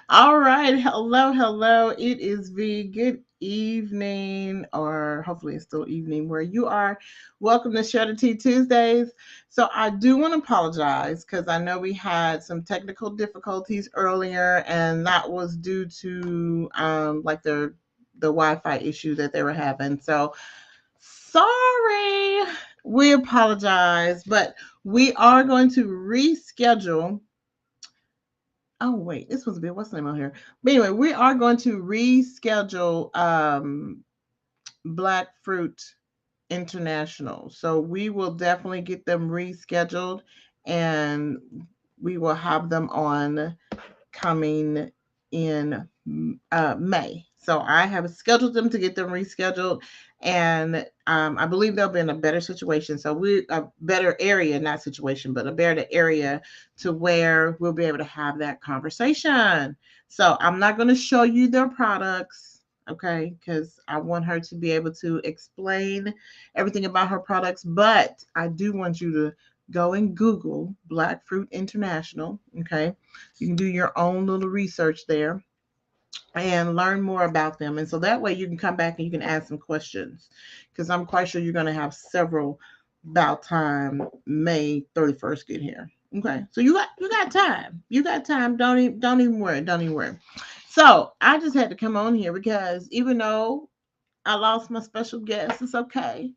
All right. Hello, hello. It is V. Good evening, or hopefully it's still evening where you are. Welcome to Share the Tea Tuesdays. So I do want to apologize because I know we had some technical difficulties earlier, and that was due to like the Wi-Fi issue that they were having. So sorry. We apologize, but we are going to reschedule. Oh wait, this was a bit. What's the name on here? But anyway, we are going to reschedule Black Fruit International. So we will definitely get them rescheduled, and we will have them on coming in May. So I have scheduled them to get them rescheduled, and I believe they'll be in a better situation. So we a better area, not situation, but a better area to where we'll be able to have that conversation. So I'm not going to show you their products, okay? Because I want her to be able to explain everything about her products, but I do want you to go and Google Black Fruit International, okay? You can do your own little research there and learn more about them. And so that way you can come back and you can ask some questions because I'm quite sure you're going to have several about time May 31st get here. Okay. So you got time. You got time. Don't even worry. Don't even worry. So I just had to come on here because even though I lost my special guest, it's okay.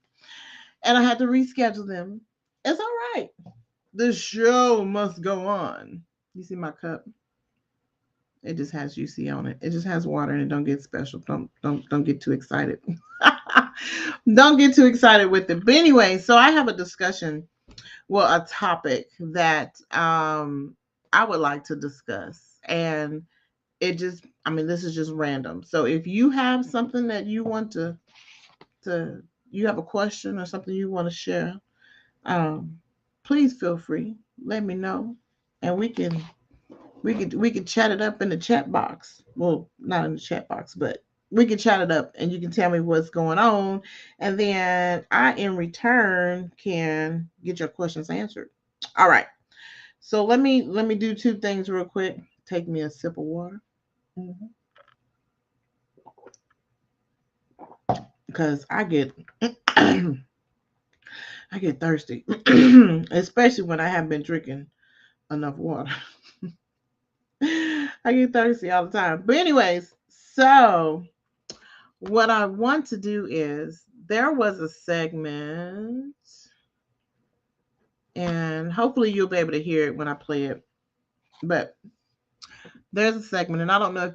And I had to reschedule them. It's all right. The show must go on. You see my cup? It just has UC on it. It just has water and it. Don't get special. Don't get too excited. Don't get too excited with it. But anyway, so I have a discussion, well, a topic that I would like to discuss. And it just I mean, this is just random. So if you have something that you want to you have a question or something you want to share, um, please feel free. Let me know. And we could chat it up in the chat box. Well, not in the chat box, but we can chat it up and you can tell me what's going on. And then I in return can get your questions answered. All right. So let me do two things real quick. Take me a sip of water. Mhm. Because I get thirsty. Especially when I haven't been drinking enough water. I get thirsty all the time. But anyways, so what I want to do is there was a segment, and hopefully you'll be able to hear it when I play it. But there's a segment, and I don't know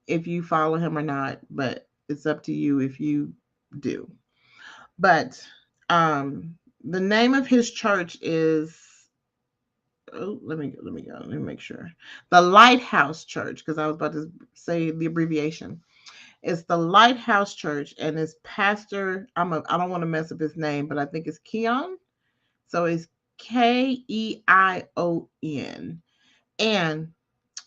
if you follow him or not, but it's up to you if you do. But the name of his church is, oh, let me make sure, the Lighthouse Church, because I was about to say the abbreviation. It's the Lighthouse Church, and it's Pastor. I don't want to mess up his name, but I think it's Keon. So it's Keion, and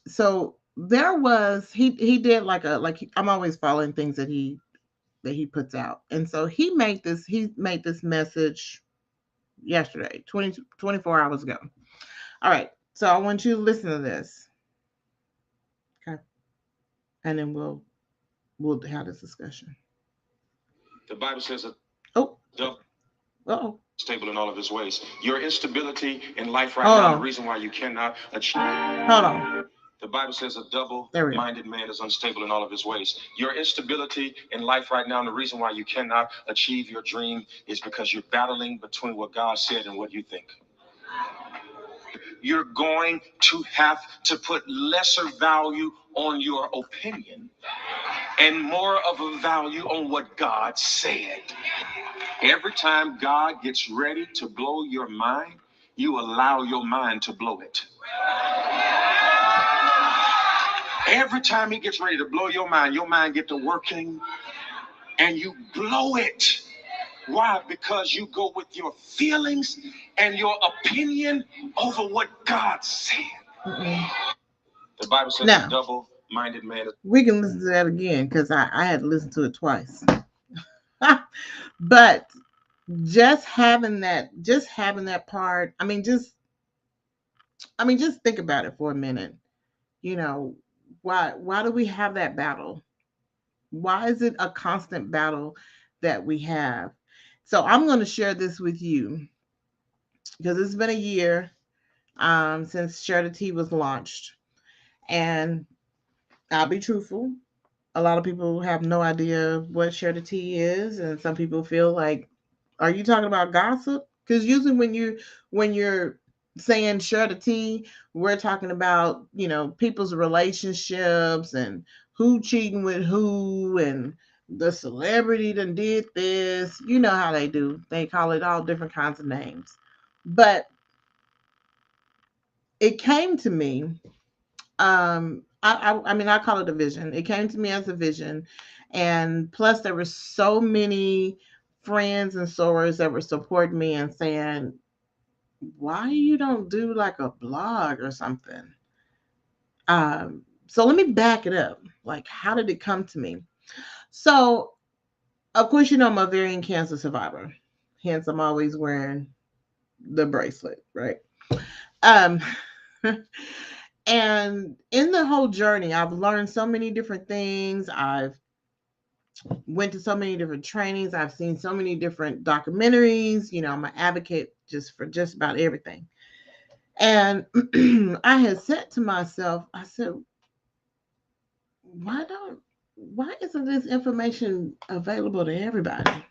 so there was he did I'm always following things that he puts out, and so he made this message yesterday, 24 hours ago. All right, so I want you to listen to this, okay, and then we'll have this discussion. The Bible says that. Oh. Oh. Stable in all of his ways. Your instability in life right now, the reason why you cannot achieve. Hold on. The Bible says a double-minded man is unstable in all of his ways. Your instability in life right now, and the reason why you cannot achieve your dream is because you're battling between what God said and what you think. You're going to have to put lesser value on your opinion and more of a value on what God said. Every time God gets ready to blow your mind, you allow your mind to blow it. Every time he gets ready to blow your mind get to working and you blow it. Why? Because you go with your feelings and your opinion over what God said. Mm-mm. The Bible says now, a double-minded man. We can listen to that again because I had to listen to it twice. But just having that part, I mean, just think about it for a minute. You know, why do we have that battle? Why is it a constant battle that we have? So I'm going to share this with you because it's been a year since Share the Tea was launched. And I'll be truthful. A lot of people have no idea what Share the Tea is, and some people feel like, are you talking about gossip? Because usually when you're saying Share the Tea, we're talking about, people's relationships and who cheating with who, and the celebrity that did this. You know how they do. They call it all different kinds of names. But it came to me, I mean, I call it a vision. It came to me as a vision, and plus there were so many friends and sorors that were supporting me and saying, why you don't do like a blog or something? So let me back it up. Like, how did it come to me? So of course, I'm a ovarian cancer survivor, hence I'm always wearing the bracelet, right? um and in the whole journey, I've learned so many different things. I've went to so many different trainings. I've seen so many different documentaries. I'm an advocate just for just about everything. And I had said to myself, I said, why don't why isn't this information available to everybody?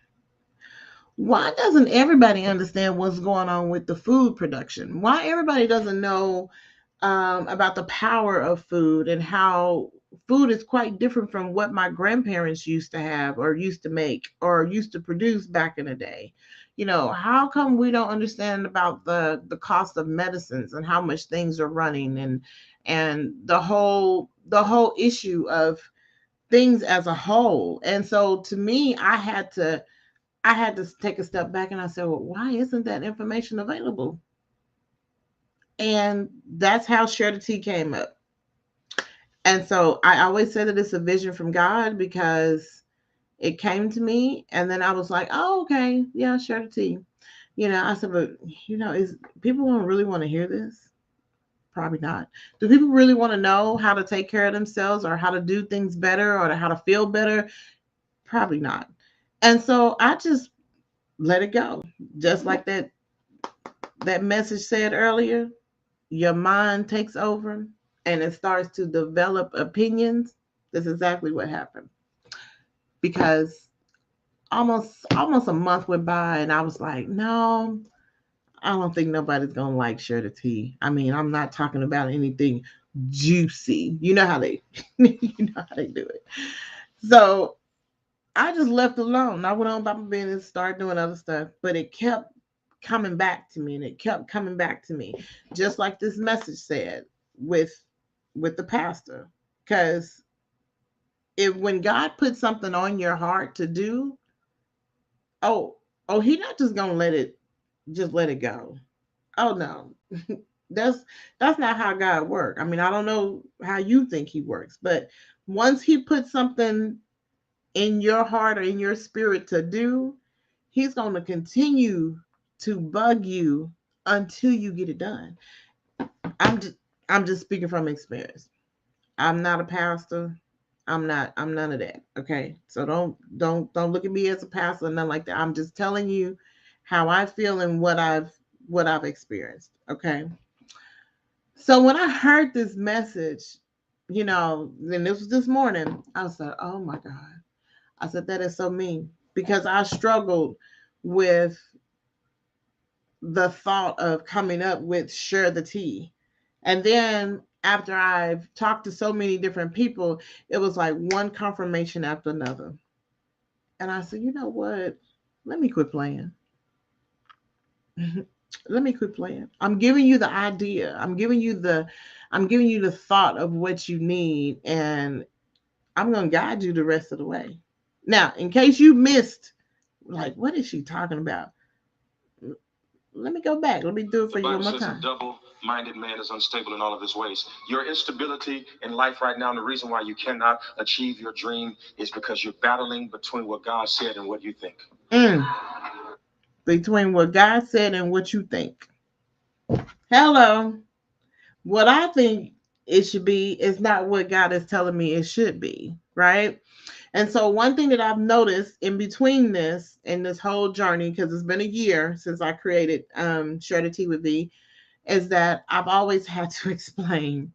Why doesn't everybody understand what's going on with the food production? Why everybody doesn't know about the power of food and how food is quite different from what my grandparents used to have or used to make or used to produce back in the day. How come we don't understand about the cost of medicines and how much things are running, and the whole issue of things as a whole? And so to me, I had to take a step back and I said, well, why isn't that information available? And that's how Share the Tea came up. And so I always say that it's a vision from God because it came to me, and then I was like, oh, okay, yeah, Share the Tea. I said, but is people want to really want to hear this? Probably not. Do people really want to know how to take care of themselves or how to do things better or how to feel better? Probably not. And so I just let it go. Just like that message said earlier, your mind takes over and it starts to develop opinions. That's exactly what happened. Because almost a month went by and I was like, no, I don't think nobody's gonna like Share the Tea. I mean, I'm not talking about anything juicy. You know how they do it. So I just left it alone. I went on about my business, started doing other stuff, but it kept coming back to me and it kept coming back to me. Just like this message said with the pastor. Because if when God puts something on your heart to do, oh, he's not just gonna let it go. Oh no. that's that's not how God works. I mean, I don't know how you think he works, but once he puts something in your heart or in your spirit to do, he's going to continue to bug you until you get it done. I'm just speaking from experience. I'm not a pastor. I'm none of that. Okay. So don't look at me as a pastor or nothing like that. I'm just telling you how I feel and what I've experienced. Okay. So when I heard this message, and this was this morning, I was like, oh my God. I said, that is so mean because I struggled with the thought of coming up with Share the Tea. And then after I've talked to so many different people, it was like one confirmation after another. And I said, you know what? Let me quit playing. Let me quit playing. I'm giving you the idea. I'm giving you the thought of what you need, and I'm gonna guide you the rest of the way. Now, in case you missed, like, what is she talking about? Let me go back. Let me do it for you one more time. The Bible says a double-minded man is unstable in all of his ways. Your instability in life right now, and the reason why you cannot achieve your dream is because you're battling between what God said and what you think. Between what God said and what you think. Hello. What I think it should be, it's not what God is telling me it should be, right? And so one thing that I've noticed in between this and this whole journey, because it's been a year since I created Share the Tea with V, is that I've always had to explain.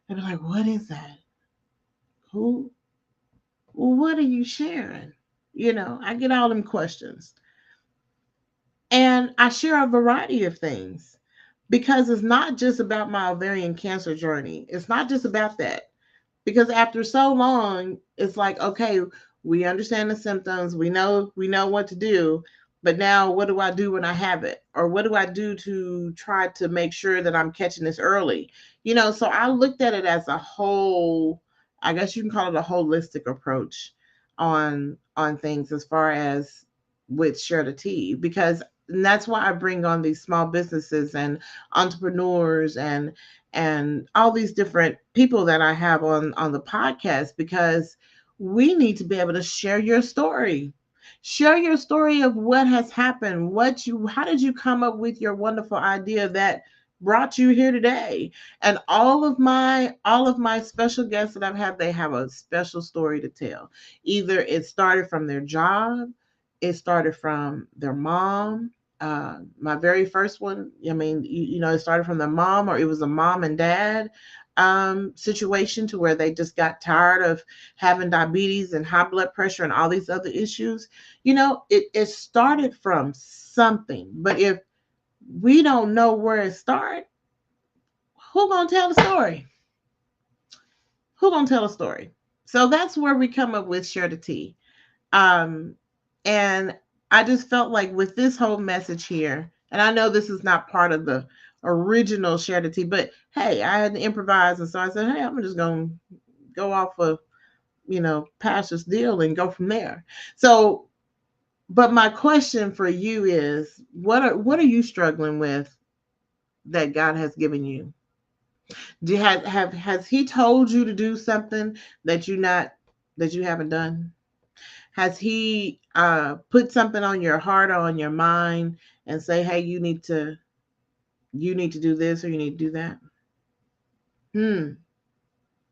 And I'm like, what is that? Who? What are you sharing? I get all them questions. And I share a variety of things because it's not just about my ovarian cancer journey. It's not just about that. Because after so long, it's like, okay, we understand the symptoms, we know what to do, but now what do I do when I have it? Or what do I do to try to make sure that I'm catching this early? So I looked at it as a whole, I guess you can call it a holistic approach on things as far as with Share the Tea, because and that's why I bring on these small businesses and entrepreneurs and all these different people that I have on the podcast, because we need to be able to share your story. Share your story of what has happened, how did you come up with your wonderful idea that brought you here today? And all of my special guests that I've had, they have a special story to tell. Either it started from their job, it started from their mom. My very first one, I mean, it started from the mom, or it was a mom and dad situation to where they just got tired of having diabetes and high blood pressure and all these other issues. It started from something. But if we don't know where it started, who gonna tell the story? Who gonna tell the story? So that's where we come up with Share the Tea. Um, and I just felt like with this whole message here, and I know this is not part of the original Share the Tea, but hey, I had to improvise, and so I said, hey, I'm just gonna go off of Pastor's deal and go from there. So, but my question for you is, what are you struggling with that God has given you? Has He told you to do something that you haven't done? Has He put something on your heart or on your mind and say, hey, you need to do this or you need to do that?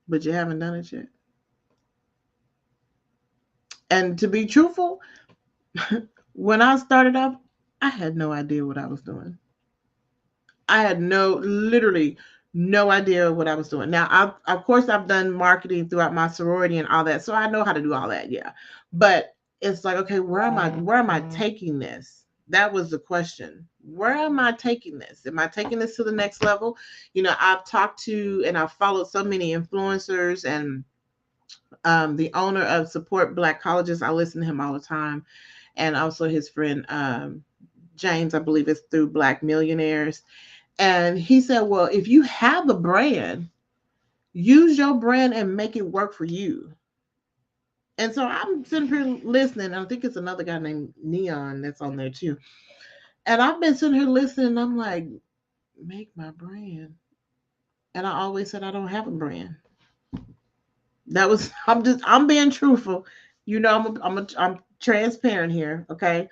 But you haven't done it yet. And to be truthful, when I started off, I had no idea what I was doing. I had literally no idea what I was doing. Now, of course, I've done marketing throughout my sorority and all that, so I know how to do all that. Yeah, but it's like, okay, where am I? Where am I taking this? That was the question. Where am I taking this? Am I taking this to the next level? I've talked to and I've followed so many influencers and the owner of Support Black Colleges. I listen to him all the time, and also his friend James, I believe it's through Black Millionaires. And he said, well, if you have a brand, use your brand and make it work for you. And so I'm sitting here listening. I think it's another guy named Neon that's on there too. And I've been sitting here listening. And I'm like, make my brand. And I always said I don't have a brand. I'm being truthful. I'm transparent here, okay?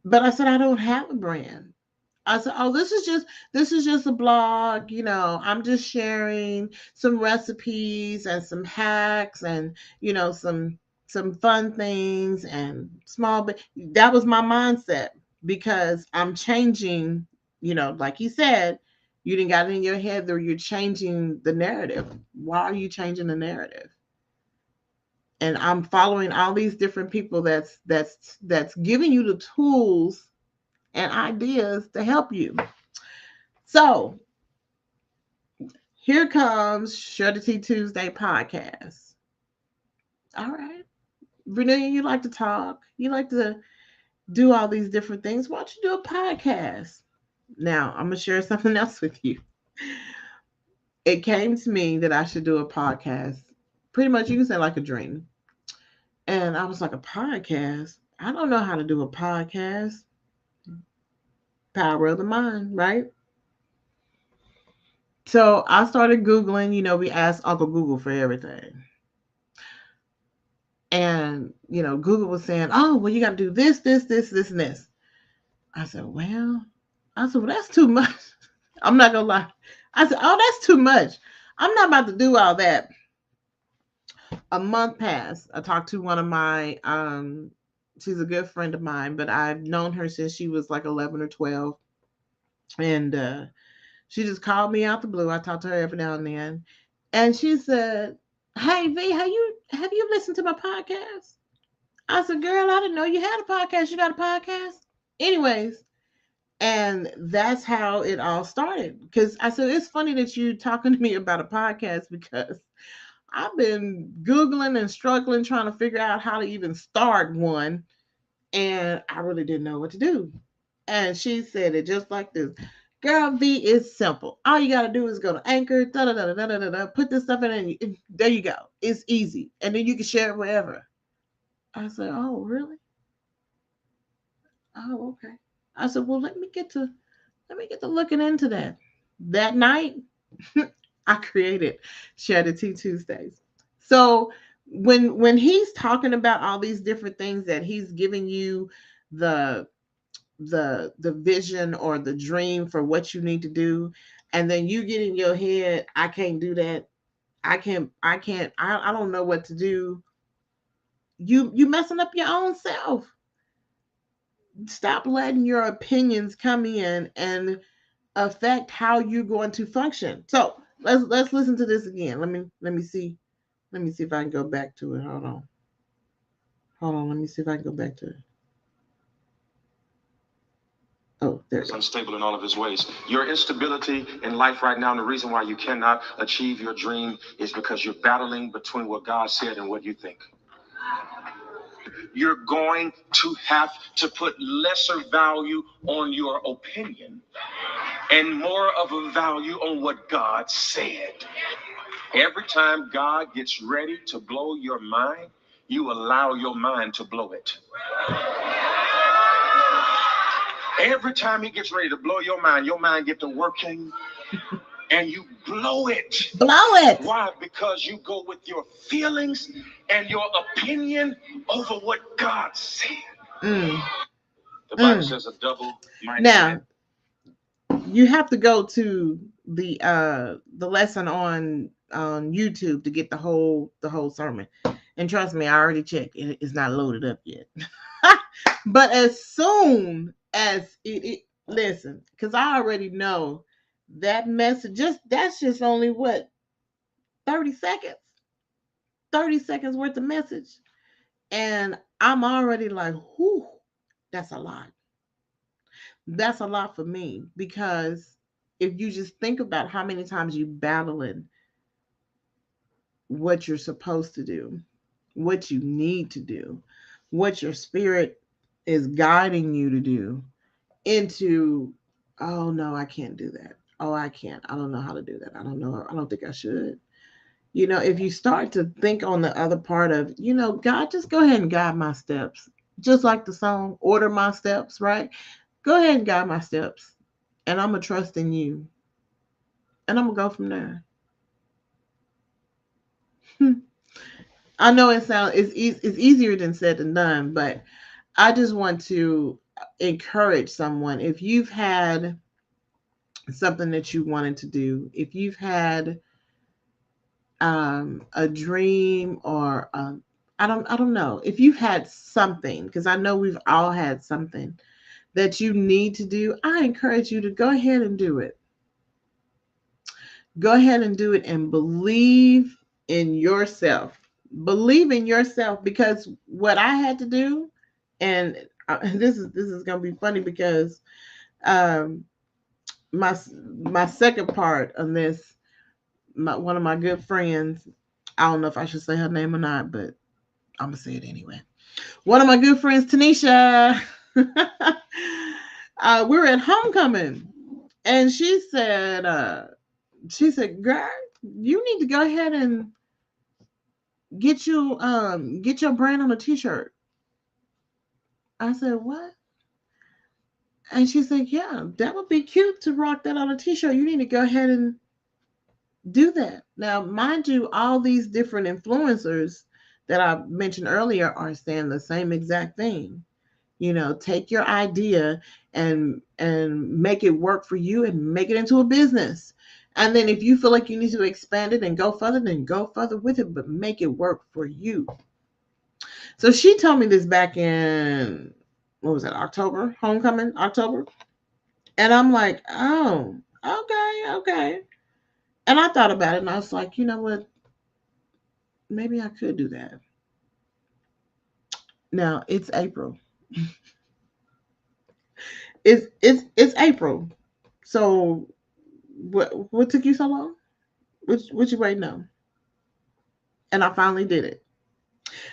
But I said I don't have a brand. I said, "Oh, this is just a blog. I'm just sharing some recipes and some hacks and some fun things and small." But that was my mindset because I'm changing. Like he said, you didn't got it in your head that you're changing the narrative. Why are you changing the narrative? And I'm following all these different people that's giving you the tools and ideas to help you. So here comes Share the Tea Tuesday podcast. All right. Renee, you like to talk. You like to do all these different things. Why don't you do a podcast? Now, I'm going to share something else with you. It came to me that I should do a podcast. Pretty much, you can say like a dream. And I was like, a podcast? I don't know how to do a podcast. Power of the mind, right? So I started Googling. We asked Uncle Google for everything. And, Google was saying, oh, well, you got to do this, this, this, this, and this. I said, well, that's too much. I'm not going to lie. I said, oh, that's too much. I'm not about to do all that. A month passed. I talked to one of my she's a good friend of mine, but I've known her since she was like 11 or 12. And she just called me out the blue. I talk to her every now and then. And she said, "Hey V, have you listened to my podcast?" I said, "Girl, I didn't know you had a podcast. You got a podcast?" Anyways, and that's how it all started. Because I said, it's funny that you talking to me about a podcast because I've been Googling and struggling trying to figure out how to even start one. And I really didn't know what to do. And she said it just like this. Girl, V is simple. All you gotta do is go to Anchor, da da da da da da da, put this stuff in, and there you go. It's easy, and then you can share it wherever. I said, "Oh, really? Oh, okay." I said, "Well, let me get to looking into that." That night, I created Share the Tea Tuesdays. So when he's talking about all these different things that he's giving you the the vision or the dream for what you need to do, and then you get in your head, I can't do that. I don't know what to do. You messing up your own self. Stop letting your opinions come in and affect how you're going to function. So let's listen to this again. Let me see. Let me see if I can go back to it. Hold on. Hold on. Let me see if I can go back to it. Oh, there it is. Unstable in all of his ways. Your instability in life right now, and the reason why you cannot achieve your dream is because you're battling between what God said and what you think. You're going to have to put lesser value on your opinion and more of a value on what God said. Every time God gets ready to blow your mind, you allow your mind to blow it. Every time he gets ready to blow your mind gets to working and you blow it. Blow it. Why? Because you go with your feelings and your opinion over what God said. The Bible says a double-minded man. Now, you have to go to the lesson on YouTube to get the whole sermon. And trust me, I already checked. It's not loaded up yet. But as soon as it listen, because I already know that message, that's just only what 30 seconds. 30 seconds worth of message. And I'm already like, whew, that's a lot. That's a lot for me because if you just think about how many times you battling what you're supposed to do, what you need to do, what your spirit is guiding you to do, into, oh no, I can't do that. Oh, I can't. I don't know how to do that. I don't know. I don't think I should. If you start to think on the other part of, God, just go ahead and guide my steps. Just like the song, order my steps, right? Go ahead and guide my steps. And I'm going to trust in you. And I'm going to go from there. I know it's easier than said than done, but I just want to encourage someone. If you've had something that you wanted to do, if you've had a dream or I don't know, if you've had something, because I know we've all had something that you need to do, I encourage you to go ahead and do it. Go ahead and do it and believe in yourself. Believe in yourself, because what I had to do, and this is gonna be funny because my second part on this, one of my good friends, I don't know if I should say her name or not, but I'm gonna say it anyway. One of my good friends, Tanisha, we were at homecoming, and she said, "Girl, you need to go ahead and get your brand on a T-shirt." I said, "What?" And she said, "Yeah, that would be cute to rock that on a T-shirt. You need to go ahead and do that." Now, mind you, all these different influencers that I mentioned earlier are saying the same exact thing. Take your idea and make it work for you and make it into a business. And then if you feel like you need to expand it and go further, then go further with it, but make it work for you. So she told me this back in, what was it, October, homecoming, October. And I'm like, oh, okay. And I thought about it and I was like, you know what? Maybe I could do that. Now it's April. It's April. So what took you so long? What you waiting on? And I finally did it.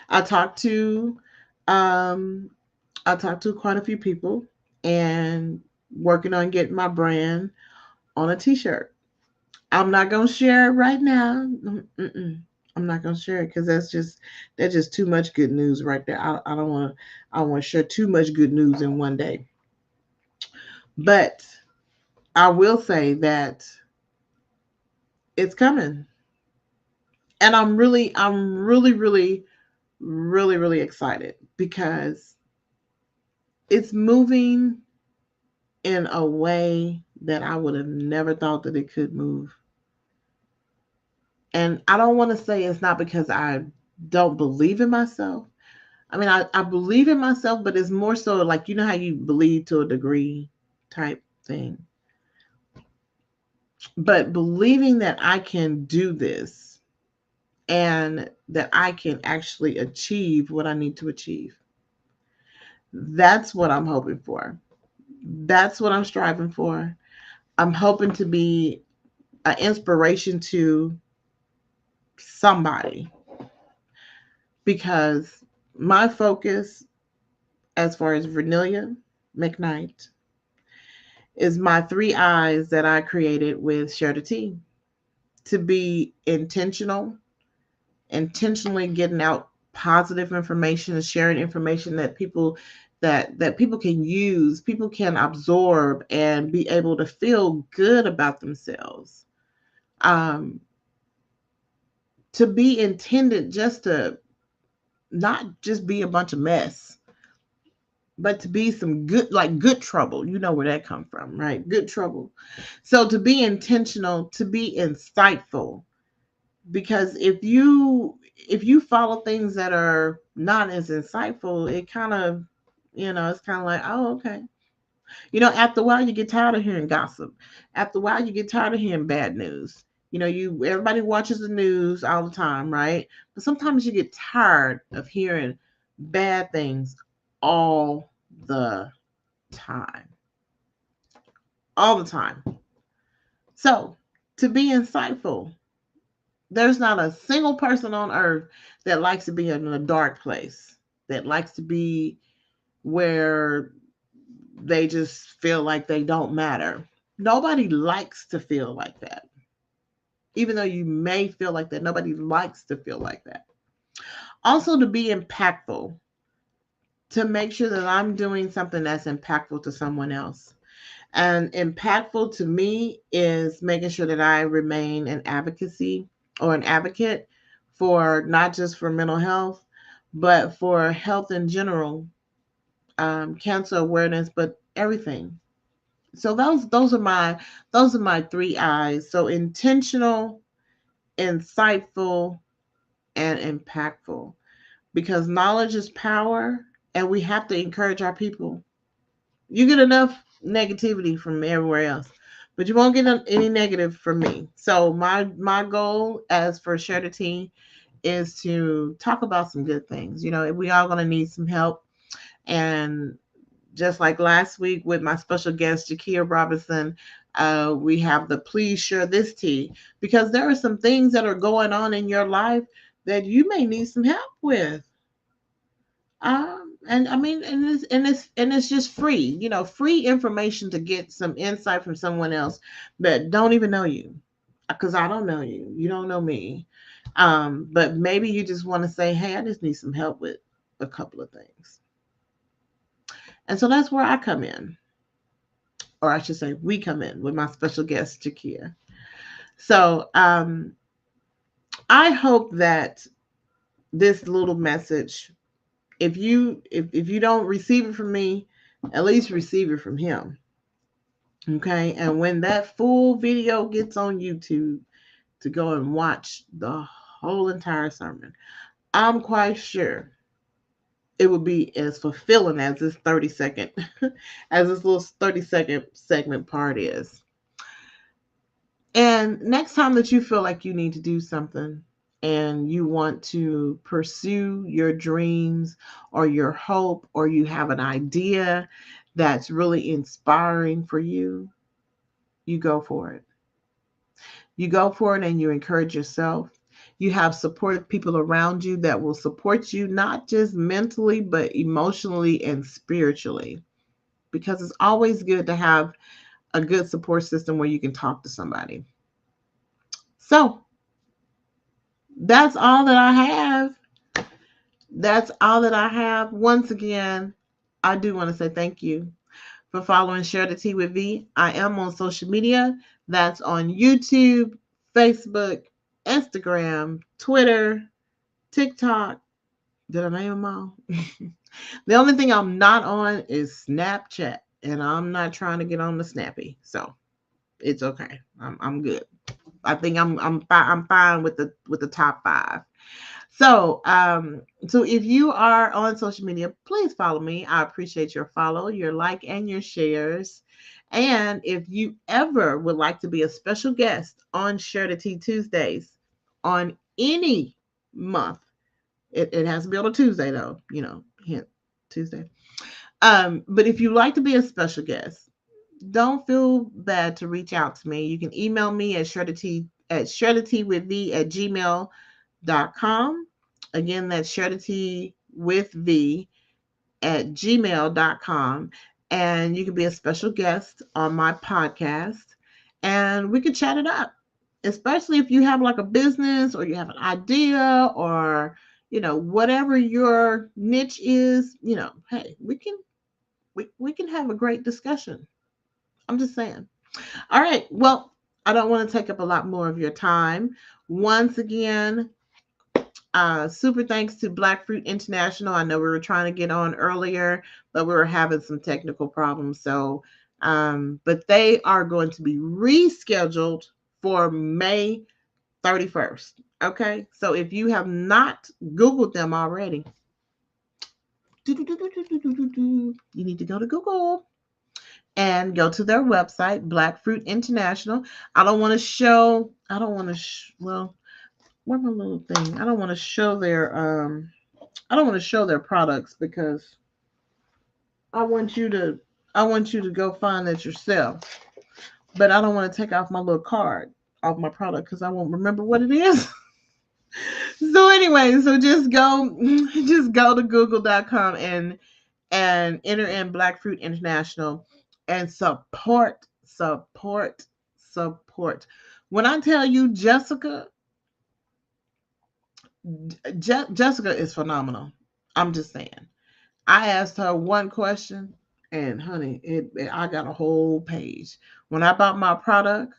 I talked to um I talked to quite a few people and working on getting my brand on a t-shirt. I'm not gonna share it right now. I'm not gonna share it because that's just too much good news right there. I don't want to share too much good news in one day. But I will say that it's coming, and I'm really excited because it's moving in a way that I would have never thought that it could move. And I don't want to say it's not because I don't believe in myself. I mean, I believe in myself, but it's more so like, you know how you believe to a degree type thing. But believing that I can do this and that I can actually achieve what I need to achieve. That's what I'm hoping for. That's what I'm striving for. I'm hoping to be an inspiration to somebody because my focus, as far as Vernelia McKnight, is my 3 eyes that I created with Share the Tea, to be intentionally getting out positive information and sharing information that people can use, people can absorb and be able to feel good about themselves. Um, to be intended just to not just be a bunch of mess, but to be some good, like good trouble. You know where that come from, right? Good trouble. So to be intentional, to be insightful, because if you follow things that are not as insightful, it kind of, it's kind of like, oh, okay. After a while you get tired of hearing gossip. After a while you get tired of hearing bad news. You everybody watches the news all the time, right? But sometimes you get tired of hearing bad things all the time. All the time. So, to be insightful, there's not a single person on earth that likes to be in a dark place, that likes to be where they just feel like they don't matter. Nobody likes to feel like that. Even though you may feel like that, nobody likes to feel like that. Also, to be impactful, to make sure that I'm doing something that's impactful to someone else. And impactful to me is making sure that I remain an advocacy or an advocate for not just for mental health, but for health in general, cancer awareness, but everything. So those are my 3 eyes. So intentional, insightful, and impactful. Because knowledge is power, and we have to encourage our people. You get enough negativity from everywhere else, but you won't get any negative from me. So my goal as for Share the Tea is to talk about some good things. We all gonna need some help, and just like last week with my special guest Jakia Robinson, we have the Please Share This Tea, because there are some things that are going on in your life that you may need some help with. And I mean, and it's just free, free information to get some insight from someone else that don't even know you, because I don't know you, you don't know me. But maybe you just want to say, hey, I just need some help with a couple of things. And so that's where I come in, or I should say, we come in with my special guest, Jakia. So I hope that this little message, if you don't receive it from me, at least receive it from him. Okay. And when that full video gets on YouTube, to go and watch the whole entire sermon, I'm quite sure it will be as fulfilling as this 30-second, as this little 30-second segment part is. And next time that you feel like you need to do something and you want to pursue your dreams or your hope, or you have an idea that's really inspiring for you, you go for it. You go for it and you encourage yourself. You have supportive people around you that will support you, not just mentally, but emotionally and spiritually. Because it's always good to have a good support system where you can talk to somebody. So that's all that I have. That's all that I have. Once again, I do want to say thank you for following Share the Tea with V. I am on social media. That's on YouTube, Facebook, Instagram, Twitter, TikTok. Did I name them all? The only thing I'm not on is Snapchat, and I'm not trying to get on the Snappy, so it's okay. I'm good. I think I'm fine with the top 5. So if you are on social media, please follow me. I appreciate your follow, your like, and your shares. And if you ever would like to be a special guest on Share the Tea Tuesdays on any month, it has to be on a Tuesday though, hint, Tuesday. But if you'd like to be a special guest, don't feel bad to reach out to me. You can email me at sharethetewithv@gmail.com. Again, that's sharethetewithv@gmail.com. And you can be a special guest on my podcast and we can chat it up. Especially if you have like a business or you have an idea, or whatever your niche is, hey, we can have a great discussion. I'm just saying. All right. Well, I don't want to take up a lot more of your time. Once again, super thanks to Black Fruit International. I know we were trying to get on earlier, but we were having some technical problems. So, but they are going to be rescheduled for May 31st. Okay. So if you have not Googled them already, you need to go to Google and go to their website, Black Fruit International. I don't want to, well, where's my little thing? I don't want to show their products because I want you to, go find it yourself. But I don't want to take off my little card off my product because I won't remember what it is. So anyway, so just go to google.com and enter in Black Fruit International and support. When I tell you Jessica is phenomenal. I'm just saying. I asked her one question, and honey, I got a whole page. When I bought my products,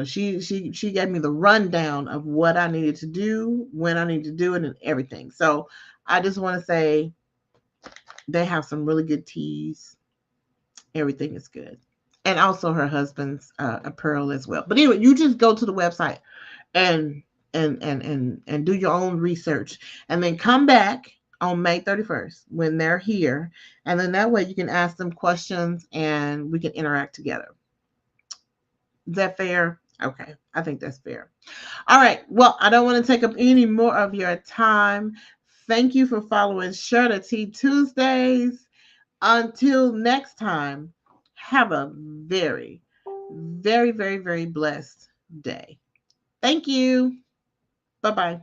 she gave me the rundown of what I needed to do, when I need to do it, and everything. So I just want to say they have some really good teas. Everything is good. And also her husband's apparel as well. But anyway, you just go to the website and and do your own research, and then come back on May 31st when they're here, and then that way you can ask them questions and we can interact together. Is that fair? Okay, I think that's fair. All right, well, I don't want to take up any more of your time. Thank you for following Share the Tea Tuesdays. Until next time, have a very, very, very, very blessed day. Thank you. Bye-bye.